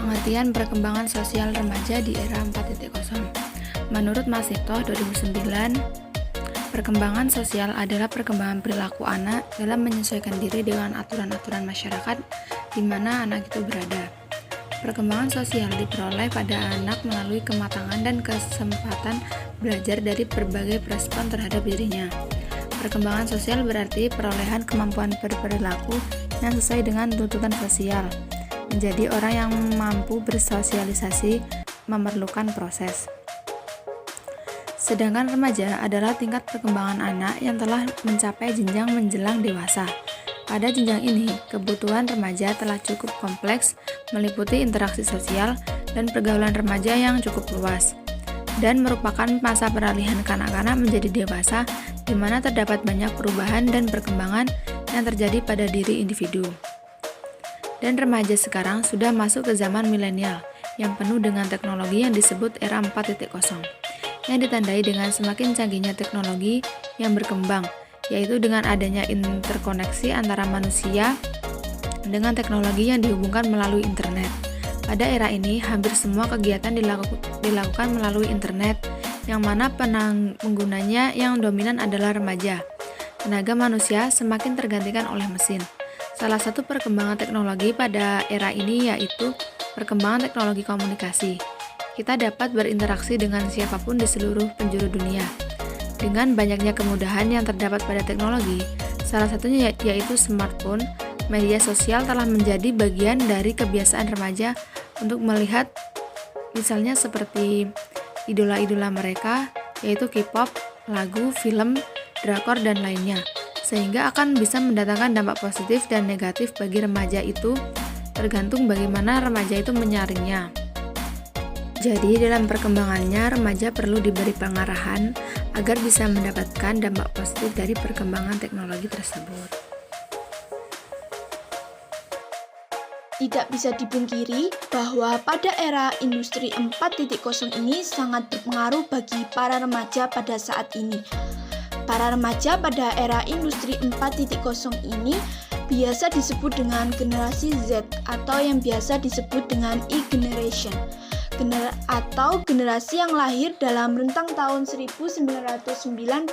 Pengertian perkembangan sosial remaja di era 4.0. Menurut Masito 2009, perkembangan sosial adalah perkembangan perilaku anak dalam menyesuaikan diri dengan aturan-aturan masyarakat di mana anak itu berada. Perkembangan sosial diperoleh pada anak melalui kematangan dan kesempatan belajar dari berbagai respon terhadap dirinya. Perkembangan sosial berarti perolehan kemampuan berperilaku yang sesuai dengan tuntutan sosial. Menjadi orang yang mampu bersosialisasi memerlukan proses. Sedangkan remaja adalah tingkat perkembangan anak yang telah mencapai jenjang menjelang dewasa. Pada jenjang ini, kebutuhan remaja telah cukup kompleks, meliputi interaksi sosial dan pergaulan remaja yang cukup luas, dan merupakan masa peralihan kanak-kanak menjadi dewasa di mana terdapat banyak perubahan dan perkembangan yang terjadi pada diri individu. Dan remaja sekarang sudah masuk ke zaman milenial yang penuh dengan teknologi yang disebut era 4.0, yang ditandai dengan semakin canggihnya teknologi yang berkembang, yaitu dengan adanya interkoneksi antara manusia dengan teknologi yang dihubungkan melalui internet. Pada era ini, hampir semua kegiatan dilakukan melalui internet, yang mana penggunanya yang dominan adalah remaja. Tenaga manusia semakin tergantikan oleh mesin. Salah satu perkembangan teknologi pada era ini yaitu perkembangan teknologi komunikasi. Kita dapat berinteraksi dengan siapapun di seluruh penjuru dunia. Dengan banyaknya kemudahan yang terdapat pada teknologi, salah satunya yaitu smartphone, media sosial telah menjadi bagian dari kebiasaan remaja untuk melihat misalnya seperti idola-idola mereka, yaitu K-pop, lagu, film, drakor, dan lainnya. Sehingga akan bisa mendatangkan dampak positif dan negatif bagi remaja itu, tergantung bagaimana remaja itu menyaringnya. Jadi dalam perkembangannya, remaja perlu diberi pengarahan agar bisa mendapatkan dampak positif dari perkembangan teknologi tersebut. Tidak bisa dipungkiri bahwa pada era industri 4.0 ini sangat berpengaruh bagi para remaja pada saat ini. Para remaja pada era industri 4.0 ini biasa disebut dengan generasi Z atau yang biasa disebut dengan E-generation atau generasi yang lahir dalam rentang tahun 1995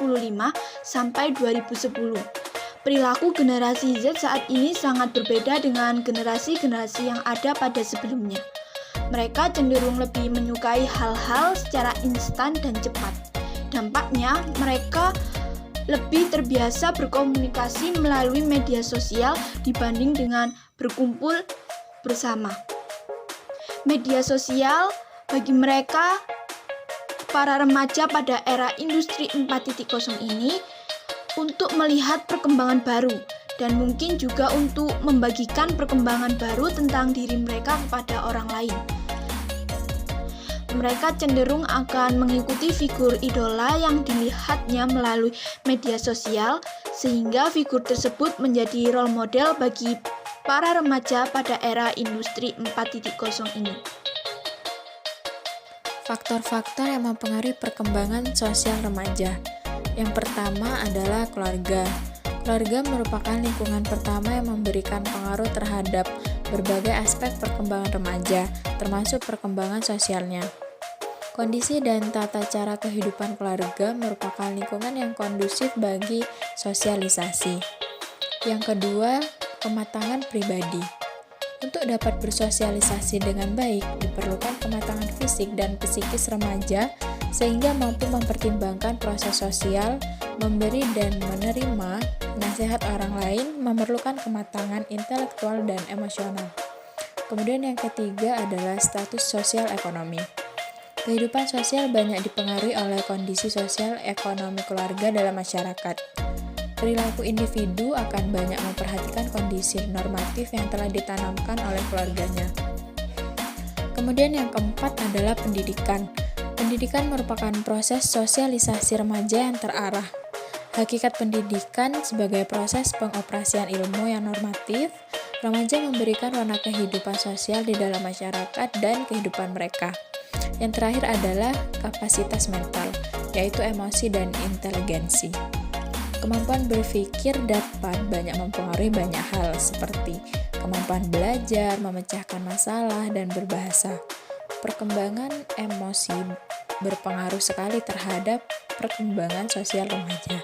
sampai 2010. Perilaku generasi Z saat ini sangat berbeda dengan generasi-generasi yang ada pada sebelumnya. Mereka cenderung lebih menyukai hal-hal secara instan dan cepat. Dampaknya, mereka lebih terbiasa berkomunikasi melalui media sosial dibanding dengan berkumpul bersama. Media sosial bagi mereka, para remaja pada era industri 4.0 ini, untuk melihat perkembangan baru dan mungkin juga untuk membagikan perkembangan baru tentang diri mereka kepada orang lain. Mereka cenderung akan mengikuti figur idola yang dilihatnya melalui media sosial, sehingga figur tersebut menjadi role model bagi para remaja pada era industri 4.0 ini. Faktor-faktor yang mempengaruhi perkembangan sosial remaja. Yang pertama adalah keluarga. Keluarga merupakan lingkungan pertama yang memberikan pengaruh terhadap berbagai aspek perkembangan remaja, termasuk perkembangan sosialnya. Kondisi dan tata cara kehidupan keluarga merupakan lingkungan yang kondusif bagi sosialisasi. Yang kedua, kematangan pribadi. Untuk dapat bersosialisasi dengan baik, diperlukan kematangan fisik dan psikis remaja sehingga mampu mempertimbangkan proses sosial, memberi dan menerima nasihat orang lain, memerlukan kematangan intelektual dan emosional. Kemudian yang ketiga adalah status sosial ekonomi. Kehidupan sosial banyak dipengaruhi oleh kondisi sosial ekonomi keluarga dalam masyarakat. Perilaku individu akan banyak memperhatikan kondisi normatif yang telah ditanamkan oleh keluarganya. Kemudian yang keempat adalah pendidikan. Pendidikan merupakan proses sosialisasi remaja yang terarah. Hakikat pendidikan sebagai proses pengoperasian ilmu yang normatif, remaja memberikan warna kehidupan sosial di dalam masyarakat dan kehidupan mereka. Yang terakhir adalah kapasitas mental, yaitu emosi dan inteligensi. Kemampuan berpikir dapat banyak mempengaruhi banyak hal seperti kemampuan belajar, memecahkan masalah, dan berbahasa. Perkembangan emosi berpengaruh sekali terhadap perkembangan sosial remaja.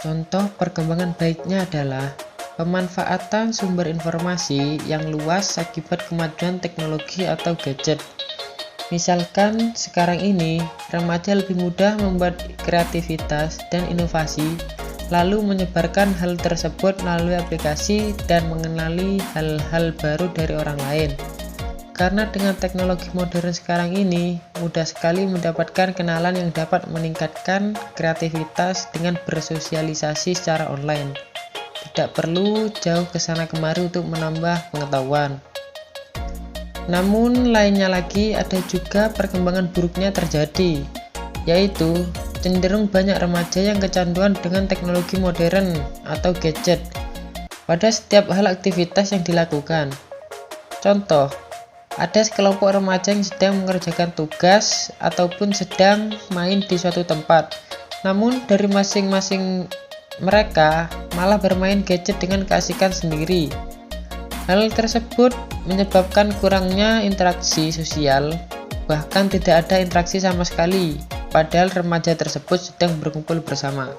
Contoh perkembangan baiknya adalah pemanfaatan sumber informasi yang luas akibat kemajuan teknologi atau gadget. Misalkan sekarang ini, remaja lebih mudah membuat kreativitas dan inovasi, lalu menyebarkan hal tersebut melalui aplikasi dan mengenali hal-hal baru dari orang lain. Karena dengan teknologi modern sekarang ini, mudah sekali mendapatkan kenalan yang dapat meningkatkan kreativitas dengan bersosialisasi secara online. Tidak perlu jauh ke sana kemari untuk menambah pengetahuan. Namun lainnya lagi ada juga perkembangan buruknya terjadi, yaitu cenderung banyak remaja yang kecanduan dengan teknologi modern atau gadget pada setiap hal aktivitas yang dilakukan. Contoh, ada sekelompok remaja yang sedang mengerjakan tugas ataupun sedang main di suatu tempat. Namun dari masing-masing mereka malah bermain gadget dengan keasikan sendiri. Hal tersebut menyebabkan kurangnya interaksi sosial, bahkan tidak ada interaksi sama sekali, padahal remaja tersebut sedang berkumpul bersama.